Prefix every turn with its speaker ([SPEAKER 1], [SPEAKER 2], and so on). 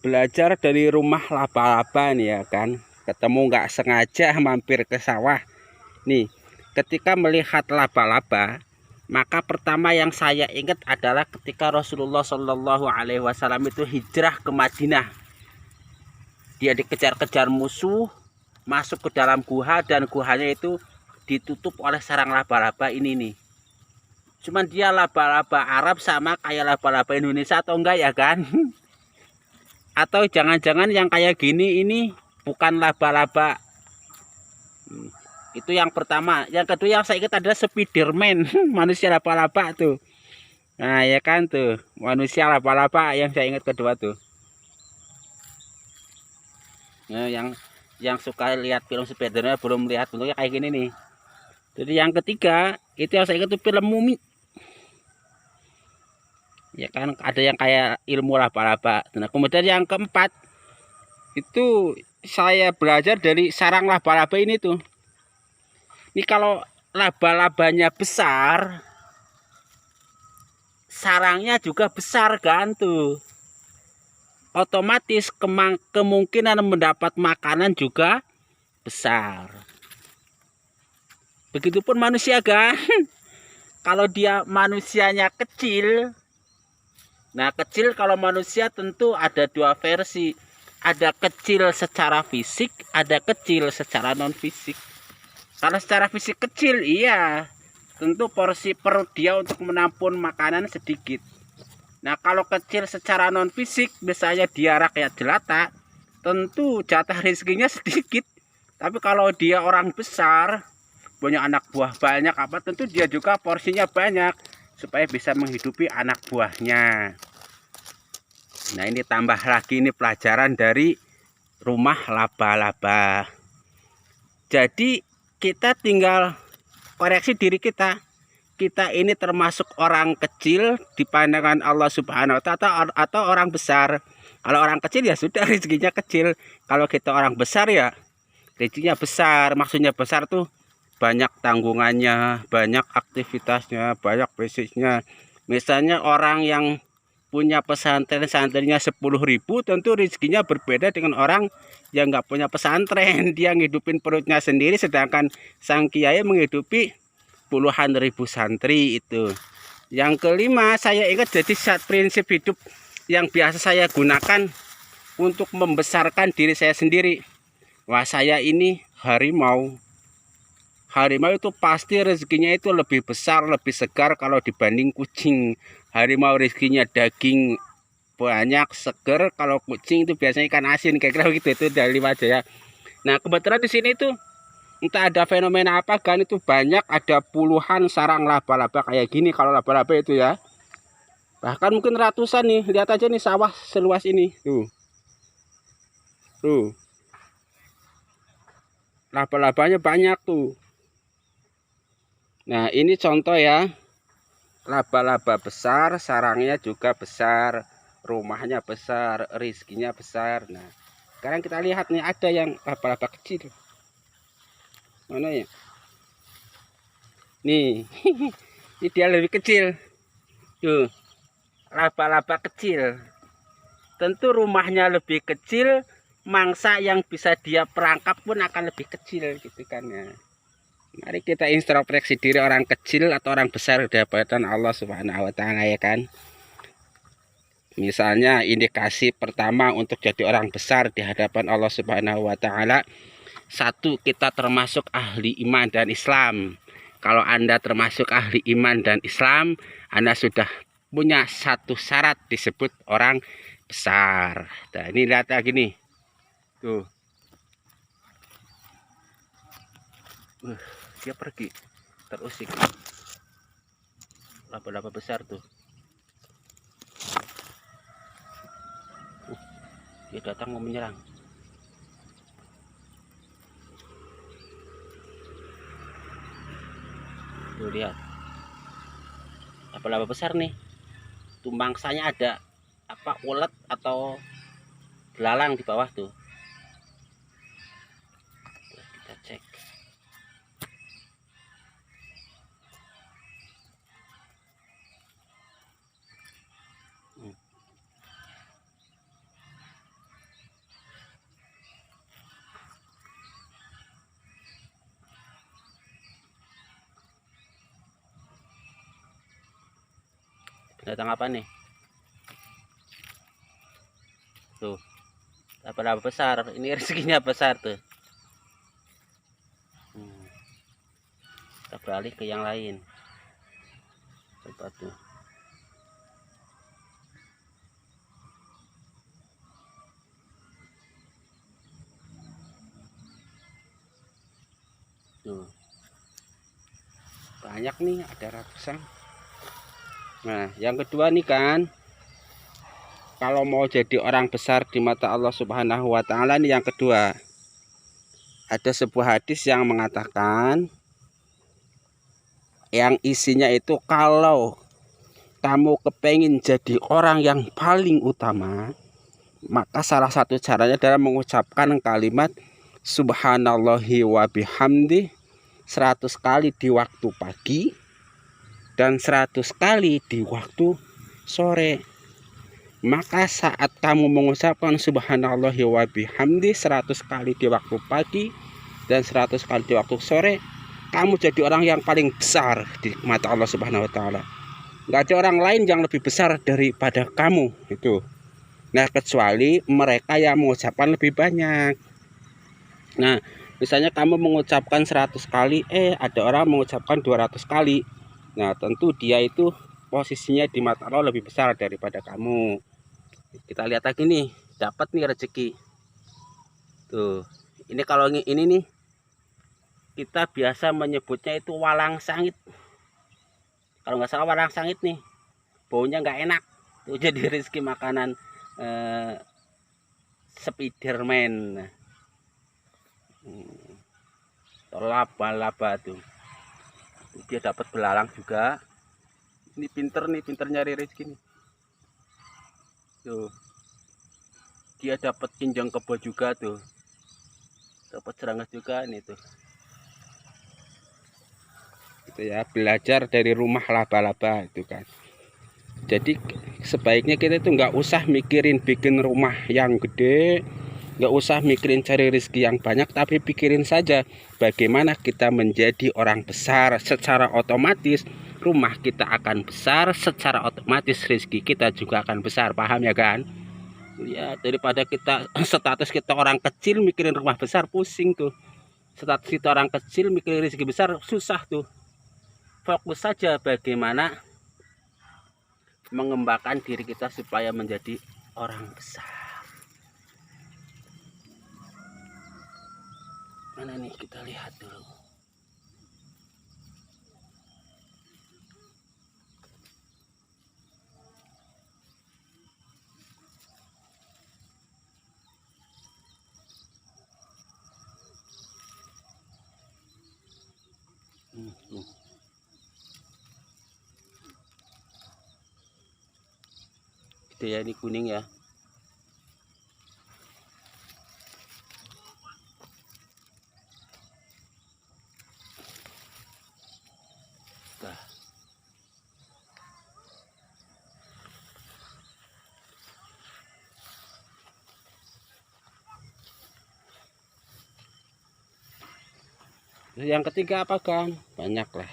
[SPEAKER 1] belajar dari rumah laba-laba nih ya kan. Ketemu nggak sengaja mampir ke sawah. Nih, ketika melihat laba-laba, maka pertama yang saya ingat adalah ketika Rasulullah Shallallahu Alaihi Wasallam itu hijrah ke Madinah. Dia dikejar-kejar musuh, masuk ke dalam gua dan guanya itu ditutup oleh sarang laba-laba ini nih. Cuman dia laba-laba Arab sama kayak laba-laba Indonesia atau enggak ya kan? Atau jangan-jangan yang kayak gini ini bukan laba-laba. Itu yang pertama. Yang kedua yang saya ingat adalah Spiderman, manusia laba-laba tuh. Nah ya kan tuh, manusia laba-laba yang saya ingat kedua tuh. Nah, yang suka lihat film Spiderman belum lihat bentuknya kayak gini nih. Jadi yang ketiga itu yang saya ingat tuh film Mumi. Ya kan ada yang kayak ilmu laba-laba. Nah kemudian yang keempat itu saya belajar dari sarang laba-laba ini tuh. Ini kalau laba-labanya besar, sarangnya juga besar kan tuh. Otomatis kemungkinan mendapat makanan juga besar. Begitupun manusia kan. Kalau dia manusianya kecil, nah kecil kalau manusia tentu ada dua versi. Ada kecil secara fisik, ada kecil secara non fisik. Kalau secara fisik kecil, iya, tentu porsi perut dia untuk menampung makanan sedikit. Nah kalau kecil secara non fisik, misalnya dia rakyat jelata, tentu jatah rezekinya sedikit. Tapi kalau dia orang besar, punya anak buah banyak, apa tentu dia juga porsinya banyak supaya bisa menghidupi anak buahnya. Nah ini tambah lagi ini pelajaran dari rumah laba-laba. Jadi kita tinggal koreksi diri kita. Kita ini termasuk orang kecil di pandangan Allah Subhanahu wa Ta'ala atau orang besar. Kalau orang kecil ya sudah rezekinya kecil. Kalau kita orang besar ya rezekinya besar. Maksudnya besar tuh banyak tanggungannya, banyak aktivitasnya, banyak basisnya. Misalnya orang yang punya pesantren, santrinya 10.000, tentu rezekinya berbeda dengan orang yang nggak punya pesantren. Dia ngidupin perutnya sendiri, sedangkan sang kiai menghidupi puluhan ribu santri itu. Yang kelima, saya ingat jadi prinsip hidup yang biasa saya gunakan untuk membesarkan diri saya sendiri. Wah, saya ini harimau. Harimau itu pasti rezekinya itu lebih besar, lebih segar kalau dibanding kucing. Harimau rezekinya daging banyak, seger. Kalau kucing itu biasanya ikan asin, kayak gitu. Itu dari lima aja ya. Nah kebetulan di sini tuh entah ada fenomena apa kan, itu banyak, ada puluhan sarang laba-laba kayak gini. Kalau laba-laba itu ya, bahkan mungkin ratusan nih. Lihat aja nih sawah seluas ini tuh laba-labanya banyak tuh. Nah ini contoh ya, laba-laba besar, sarangnya juga besar, rumahnya besar, rezekinya besar. Nah sekarang kita lihat nih, ada yang laba-laba kecil. Mana ya? Nih, ini dia lebih kecil. Tuh, laba-laba kecil. Tentu rumahnya lebih kecil, mangsa yang bisa dia perangkap pun akan lebih kecil gitu kan ya. Mari kita introspeksi diri, orang kecil atau orang besar di hadapan Allah Subhanahu wa Ta'ala ya kan. Misalnya indikasi pertama untuk jadi orang besar di hadapan Allah Subhanahu wa Ta'ala, satu, kita termasuk ahli iman dan Islam. Kalau Anda termasuk ahli iman dan Islam, Anda sudah punya satu syarat disebut orang besar. Nah ini lihat lagi nih tuh, dia pergi terusik, laba-laba besar tuh. Dia datang mau menyerang. Tuh lihat, laba-laba besar nih. Tuh mangsanya ada apa, ulet atau belalang di bawah tuh. Kita cek. Binatang apa nih? Tuh, laba-laba besar. Ini rezekinya besar tuh. Kita beralih ke yang lain. Coba tuh. Tuh. Banyak nih, ada ratusan. Nah, yang kedua nih kan, kalau mau jadi orang besar di mata Allah Subhanahu wa taala, nih yang kedua. Ada sebuah hadis yang mengatakan yang isinya itu, kalau kamu kepengen jadi orang yang paling utama, maka salah satu caranya adalah mengucapkan kalimat subhanallahi wa bihamdi 100 kali di waktu pagi dan 100 kali di waktu sore. Maka saat kamu mengucapkan subhanallahi wa bihamdi 100 kali di waktu pagi dan 100 kali di waktu sore, kamu jadi orang yang paling besar di mata Allah Subhanahu wa taala. Nggak ada orang lain yang lebih besar daripada kamu itu. Nah, kecuali mereka yang mengucapkan lebih banyak. Nah, misalnya kamu mengucapkan 100 kali, ada orang mengucapkan 200 kali. Nah, tentu dia itu posisinya di mata Allah lebih besar daripada kamu. Kita lihat lagi nih, dapat nih rezeki. Tuh, ini kalau ini nih, kita biasa menyebutnya itu walang sangit. Kalau nggak salah walang sangit nih, baunya nggak enak. Tuh, jadi rezeki makanan Spiderman. Laba-laba tuh. Dia dapat belalang juga. Ini pinter nyari rezeki nih. Tuh, dia dapat kinjang kebo juga tuh, dapat serangga juga nih tuh. Itu ya, belajar dari rumah laba-laba itu kan. Jadi sebaiknya kita itu nggak usah mikirin bikin rumah yang gede, nggak usah mikirin cari rezeki yang banyak, tapi pikirin saja bagaimana kita menjadi orang besar. Secara otomatis rumah kita akan besar, secara otomatis rezeki kita juga akan besar. Paham ya kan? Ya, daripada kita status kita orang kecil mikirin rumah besar, pusing tuh. Status kita orang kecil mikirin rezeki besar, susah tuh. Fokus saja bagaimana mengembangkan diri kita supaya menjadi orang besar. Mana nih, kita lihat dulu. Itu ya, ini kuning ya. Nah. Yang ketiga apa kan? Banyak lah.